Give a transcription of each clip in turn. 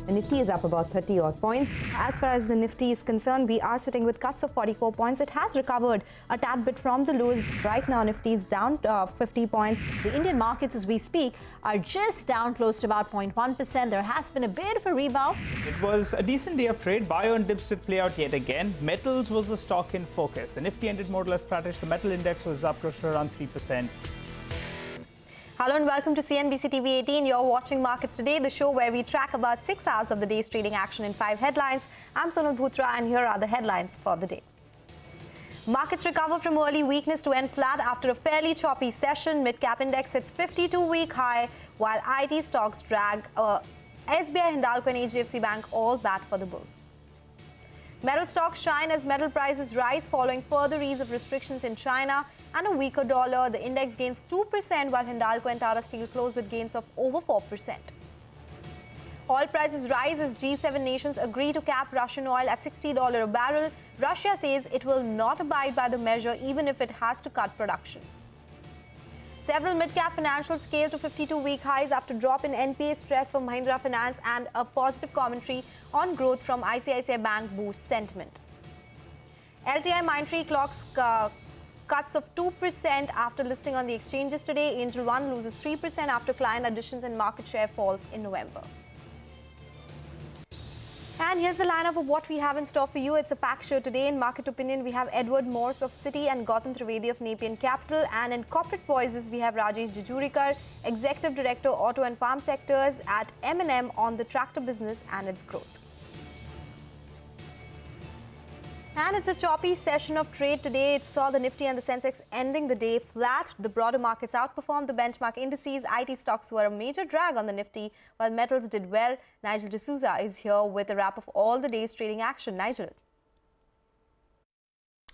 The Nifty is up about 30 odd points. As far as the Nifty is concerned, we are sitting with cuts of 44 points. It has recovered a tad bit from the lows. Right now, Nifty is down 50 points. The Indian markets, as we speak, are just down close to about 0.1%. There has been a bit of a rebound. It was a decent day of trade. Buy on dips did play out yet again. Metals was the stock in focus. The Nifty ended more or less flattish. The metal index was up close to around 3%. Hello and welcome to CNBC-TV18. You're watching Markets Today, the show where we track about 6 hours of the day's trading action in 5 headlines. I'm Sonal Bhutra and here are the headlines for the day. Markets recover from early weakness to end flat after a fairly choppy session. Mid-cap index hits 52-week high while IT stocks drag. SBI, Hindalco and HDFC Bank all bat for the bulls. Metal stocks shine as metal prices rise following further ease of restrictions in China and a weaker dollar. The index gains 2% while Hindalco and Tata Steel close with gains of over 4%. Oil prices rise as G7 nations agree to cap Russian oil at $60 a barrel. Russia says it will not abide by the measure even if it has to cut production. Several mid-cap financials scale to 52-week highs after drop in NPA stress from Mahindra Finance and a positive commentary on growth from ICICI Bank boosts sentiment. LTI Mindtree clocks cuts of 2% after listing on the exchanges today. Angel One loses 3% after client additions and market share falls in November. And here's the lineup of what we have in store for you. It's a packed show today. In Market Opinion, we have Edward Morse of Citi and Gautam Trivedi of Nepean Capital. And in Corporate Voices, we have Rajesh Jujurikar, Executive Director, Auto and Farm Sectors at M&M on the tractor business and its growth. And it's a choppy session of trade today. It saw the Nifty and the Sensex ending the day flat. The broader markets outperformed the benchmark indices. IT stocks were a major drag on the Nifty, while metals did well. Nigel D'Souza is here with a wrap of all the day's trading action. Nigel.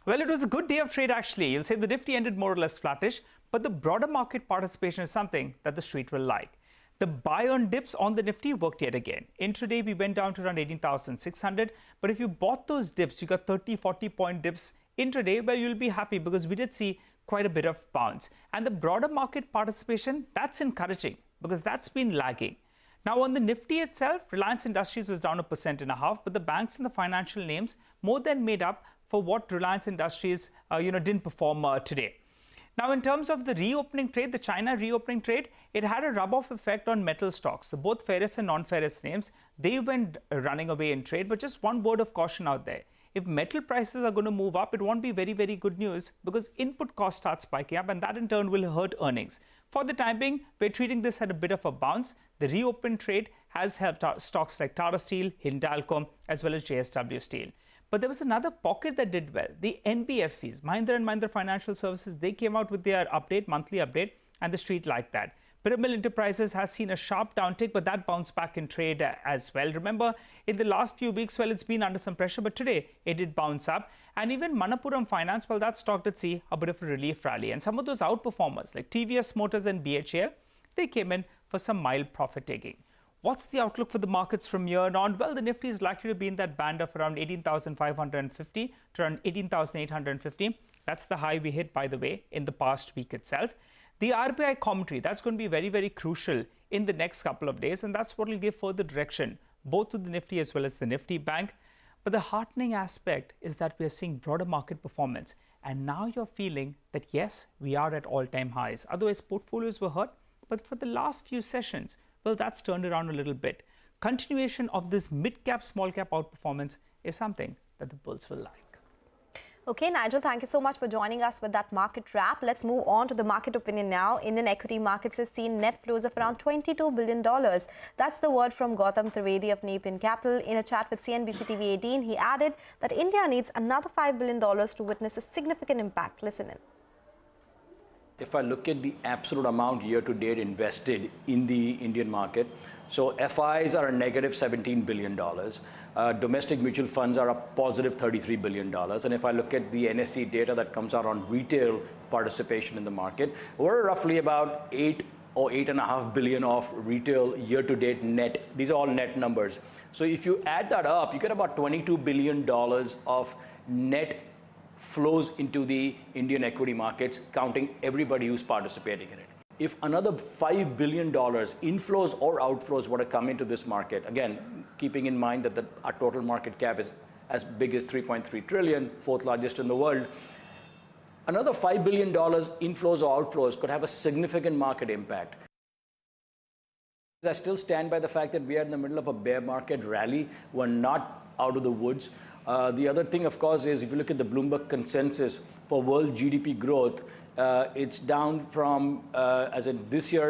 Well, it was a good day of trade actually. You'll say the Nifty ended more or less flattish, but the broader market participation is something that the street will like. The buy on dips on the Nifty worked yet again. Intraday, we went down to around 18,600. But if you bought those dips, you got 40 point dips intraday, well, you'll be happy because we did see quite a bit of bounce. And the broader market participation, that's encouraging because that's been lagging. Now, on the Nifty itself, Reliance Industries was down 1.5%, but the banks and the financial names more than made up for what Reliance Industries didn't perform today. Now, in terms of the reopening trade, the China reopening trade, it had a rub-off effect on metal stocks. So both ferrous and non-ferrous names, they went running away in trade. But just one word of caution out there. If metal prices are going to move up, it won't be very, very good news because input costs start spiking up and that in turn will hurt earnings. For the time being, we're treating this at a bit of a bounce. The reopened trade has helped stocks like Tata Steel, Hindalco, as well as JSW Steel. But there was another pocket that did well. The NBFCs, Mahindra and Mahindra Financial Services, they came out with their monthly update, and the street liked that. Piramal Enterprises has seen a sharp downtick, but that bounced back in trade as well. Remember, in the last few weeks, well, it's been under some pressure, but today it did bounce up. And even Manappuram Finance, well, that stock did see a bit of a relief rally. And some of those outperformers like TVS Motors and BHAL, they came in for some mild profit taking. What's the outlook for the markets from here on? Well, the Nifty is likely to be in that band of around 18,550 to around 18,850. That's the high we hit, by the way, in the past week itself. The RBI commentary, that's going to be very, very crucial in the next couple of days, and that's what will give further direction, both to the Nifty as well as the Nifty Bank. But the heartening aspect is that we are seeing broader market performance, and now you're feeling that, yes, we are at all-time highs. Otherwise, portfolios were hurt, but for the last few sessions, well, that's turned around a little bit. Continuation of this mid-cap, small-cap outperformance is something that the bulls will like. Okay, Nigel, thank you so much for joining us with that market wrap. Let's move on to the market opinion now. Indian equity markets have seen net flows of around $22 billion. That's the word from Gautam Trivedi of Nepean Capital. In a chat with CNBC-TV18, he added that India needs another $5 billion to witness a significant impact. Listen in. If I look at the absolute amount year-to-date invested in the Indian market, so FIs are a negative $17 billion. Domestic mutual funds are a positive $33 billion. And if I look at the NSE data that comes out on retail participation in the market, we're roughly about 8 or 8.5 billion of retail year-to-date net. These are all net numbers. So if you add that up, you get about $22 billion of net flows into the Indian equity markets, counting everybody who's participating in it. If another $5 billion inflows or outflows were to come into this market, again, keeping in mind that our total market cap is as big as 3.3 trillion, fourth largest in the world. Another $5 billion inflows or outflows could have a significant market impact. I still stand by the fact that we are in the middle of a bear market rally. We're not out of the woods. The other thing, of course, is if you look at the Bloomberg consensus for world GDP growth, it's down from, this year,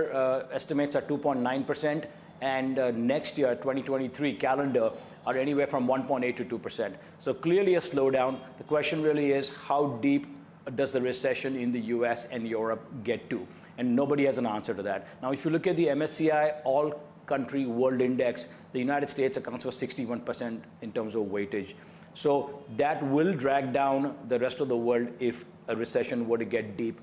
estimates are 2.9%, and next year, 2023 calendar, are anywhere from 1.8 to 2%. So clearly a slowdown. The question really is, how deep does the recession in the US and Europe get to? And nobody has an answer to that. Now, if you look at the MSCI All-Country World Index, the United States accounts for 61% in terms of weightage. So that will drag down the rest of the world if a recession were to get deep.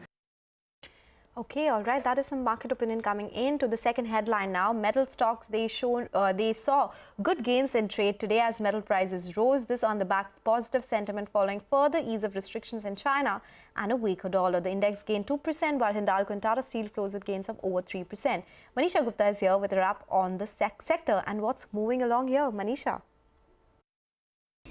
Okay, all right. That is some market opinion coming in. To the second headline now. Metal stocks, they saw good gains in trade today as metal prices rose. This on the back of positive sentiment following further ease of restrictions in China and a weaker dollar. The index gained 2%, while Hindalco and Tata Steel closed with gains of over 3%. Manisha Gupta is here with a wrap on the sector and what's moving along here. Manisha.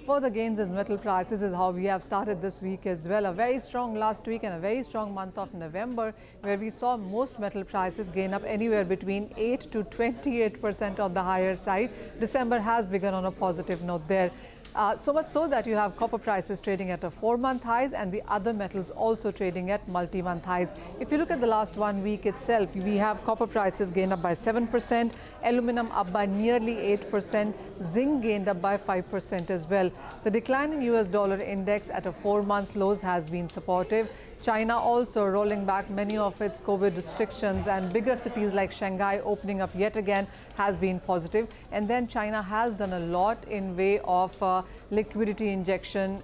Further gains in metal prices is how we have started this week as well. A very strong last week and a very strong month of November, where we saw most metal prices gain up anywhere between 8 to 28% on the higher side. December has begun on a positive note there. So much so that you have copper prices trading at a 4-month highs and the other metals also trading at multi-month highs. If you look at the last 1 week itself, we have copper prices gained up by 7%, aluminum up by nearly 8%, zinc gained up by 5% as well. The decline in US dollar index at a 4-month lows has been supportive. China also rolling back many of its COVID restrictions, and bigger cities like Shanghai opening up yet again has been positive. And then China has done a lot in way of liquidity injection,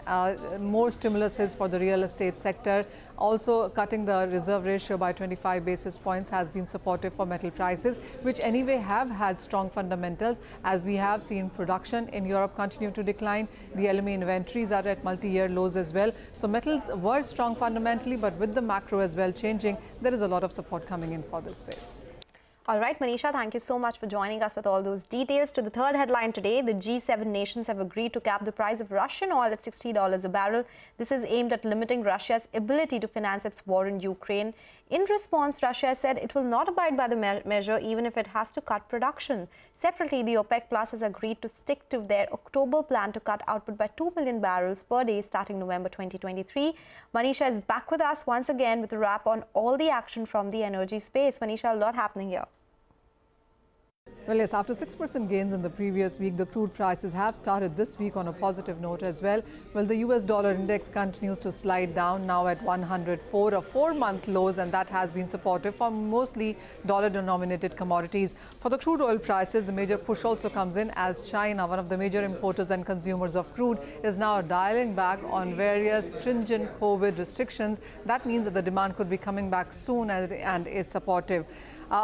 more stimuluses for the real estate sector. Also cutting the reserve ratio by 25 basis points has been supportive for metal prices, which anyway have had strong fundamentals, as we have seen production in Europe continue to decline. The LME inventories are at multi-year lows as well. So metals were strong fundamentally, but with the macro as well changing, there is a lot of support coming in for this space. All right, Manisha, thank you so much for joining us with all those details. To the third headline today, the G7 nations have agreed to cap the price of Russian oil at $60 a barrel. This is aimed at limiting Russia's ability to finance its war in Ukraine. In response, Russia said it will not abide by the measure even if it has to cut production. Separately, the OPEC Plus has agreed to stick to their October plan to cut output by 2 million barrels per day starting November 2023. Manisha is back with us once again with a wrap on all the action from the energy space. Manisha, a lot happening here. Well, yes, after 6% gains in the previous week, the crude prices have started this week on a positive note as well. Well, the US dollar index continues to slide down, now at 104, a 4-month lows, and that has been supportive for mostly dollar-denominated commodities. For the crude oil prices, the major push also comes in as China, one of the major importers and consumers of crude, is now dialing back on various stringent COVID restrictions. That means that the demand could be coming back soon and is supportive.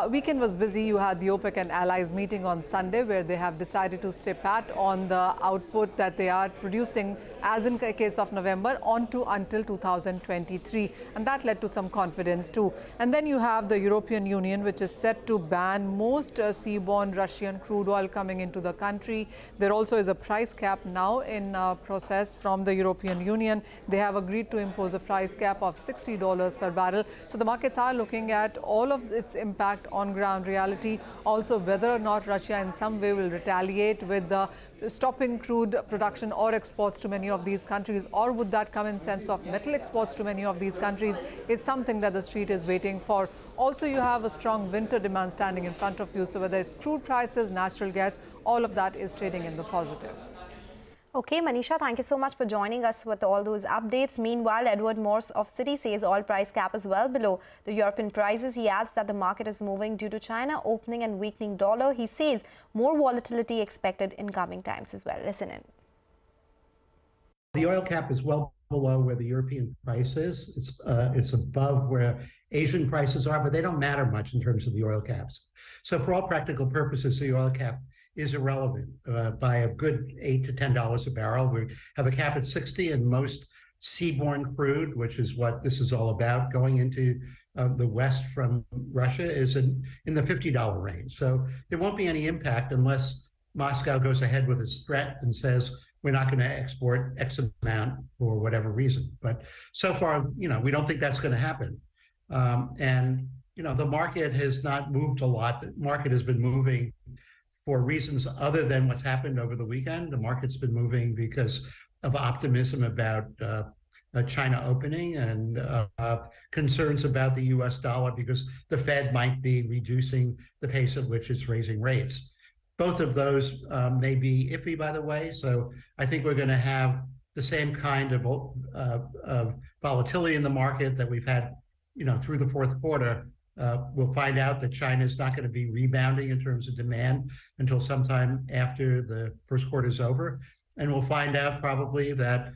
Weekend was busy. You had the OPEC and allies meeting on Sunday, where they have decided to stay pat on the output that they are producing, as in the case of November, until 2023. And that led to some confidence too. And then you have the European Union, which is set to ban most seaborne Russian crude oil coming into the country. There also is a price cap now in process from the European Union. They have agreed to impose a price cap of $60 per barrel. So the markets are looking at all of its impact on ground reality, also whether or not Russia in some way will retaliate with the stopping crude production or exports to many of these countries, or would that come in sense of metal exports to many of these countries, is something that the street is waiting for. Also, you have a strong winter demand standing in front of you, so whether it's crude prices, natural gas, all of that is trading in the positive. Okay, Manisha, thank you so much for joining us with all those updates. Meanwhile, Edward Morse of Citi says oil price cap is well below the European prices. He adds that the market is moving due to China opening and weakening dollar. He says more volatility expected in coming times as well. Listen in. The oil cap is well below where the European price is. It's above where Asian prices are, but they don't matter much in terms of the oil caps. So for all practical purposes, the oil cap is irrelevant by a good $8 to $10 a barrel. We have a cap at 60, and most seaborne crude, which is what this is all about, going into the West from Russia, is in the $50 range. So there won't be any impact unless Moscow goes ahead with its threat and says, we're not going to export X amount for whatever reason. But so far, we don't think that's going to happen. The market has not moved a lot. The market has been moving for reasons other than what's happened over the weekend. The market's been moving because of optimism about China opening and concerns about the US dollar because the Fed might be reducing the pace at which it's raising rates. Both of those may be iffy, by the way. So I think we're going to have the same kind of volatility in the market that we've had, through the fourth quarter. We'll find out that China is not going to be rebounding in terms of demand until sometime after the first quarter is over. And we'll find out probably that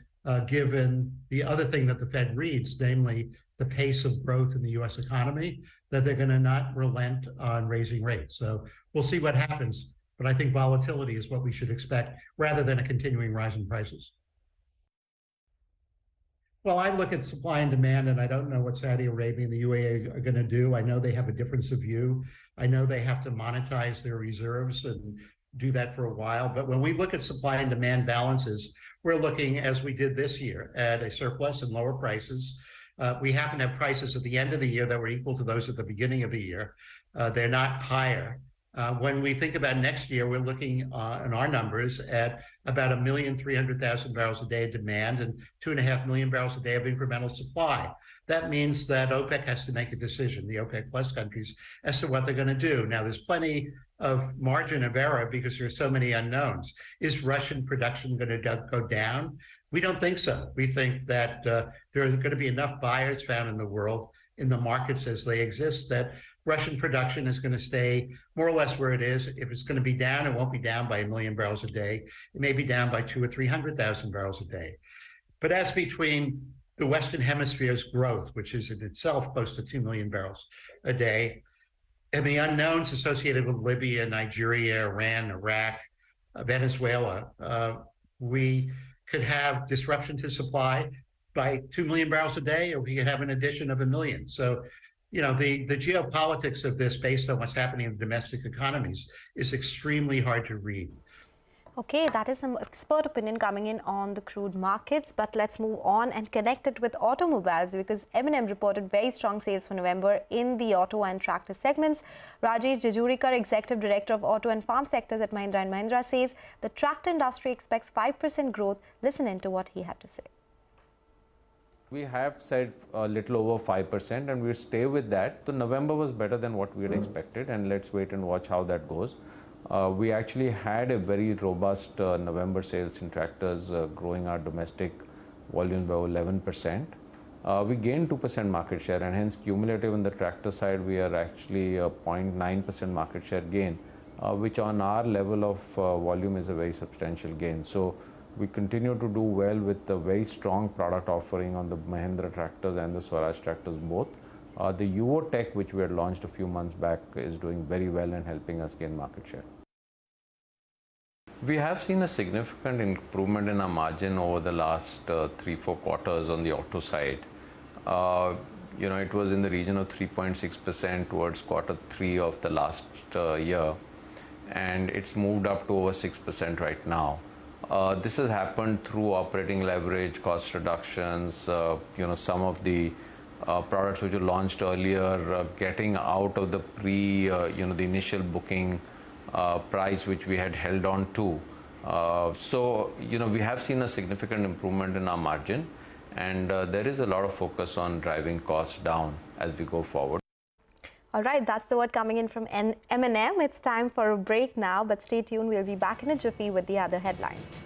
given the other thing that the Fed reads, namely the pace of growth in the US economy, that they're going to not relent on raising rates. So we'll see what happens. But I think volatility is what we should expect rather than a continuing rise in prices. Well, I look at supply and demand, and I don't know what Saudi Arabia and the UAE are going to do. I know they have a difference of view. I know they have to monetize their reserves and do that for a while. But when we look at supply and demand balances, we're looking, as we did this year, at a surplus and lower prices. We happen to have prices at the end of the year that were equal to those at the beginning of the year. They're not higher. When we think about next year, we're looking in our numbers at about 1,300,000 barrels a day of demand and 2.5 million barrels a day of incremental supply. That means that OPEC has to make a decision, the OPEC plus countries, as to what they're going to do. Now, there's plenty of margin of error because there are so many unknowns. Is Russian production going to go down? We don't think so. We think that there are going to be enough buyers found in the world, in the markets as they exist, that Russian production is going to stay more or less where it is. If it's going to be down, it won't be down by 1 million barrels a day. It may be down by 200,000 or 300,000 barrels a day. But as between the Western Hemisphere's growth, which is in itself close to 2 million barrels a day, and the unknowns associated with Libya, Nigeria, Iran, Iraq, Venezuela, we could have disruption to supply by 2 million barrels a day, or we could have an addition of 1 million. So, the geopolitics of this, based on what's happening in domestic economies, is extremely hard to read. Okay, that is some expert opinion coming in on the crude markets, but let's move on and connect it with automobiles because M&M reported very strong sales for November in the auto and tractor segments. Rajesh Jejurikar, Executive Director of Auto and Farm Sectors at Mahindra & Mahindra, says the tractor industry expects 5% growth. Listen in to what he had to say. We have said a little over 5% and we'll stay with that. So November was better than what we had expected, and let's wait and watch how that goes. We actually had a very robust November sales in tractors, growing our domestic volume by 11%. We gained 2% market share, and hence cumulative on the tractor side, we are actually a 0.9% market share gain, which on our level of volume is a very substantial gain. So we continue to do well with the very strong product offering on the Mahindra tractors and the Swaraj tractors both. The Yuvo Tech, which we had launched a few months back, is doing very well and helping us gain market share. We have seen a significant improvement in our margin over the last 3-4 quarters on the auto side. It was in the region of 3.6% towards Q3 of the last year, and it's moved up to over 6% right now. This has happened through operating leverage, cost reductions, some of the products which were launched earlier, getting out of the the initial booking price which we had held on to. We have seen a significant improvement in our margin, and there is a lot of focus on driving costs down as we go forward. All right, that's the word coming in from M&M. It's time for a break now, but stay tuned. We'll be back in a jiffy with the other headlines.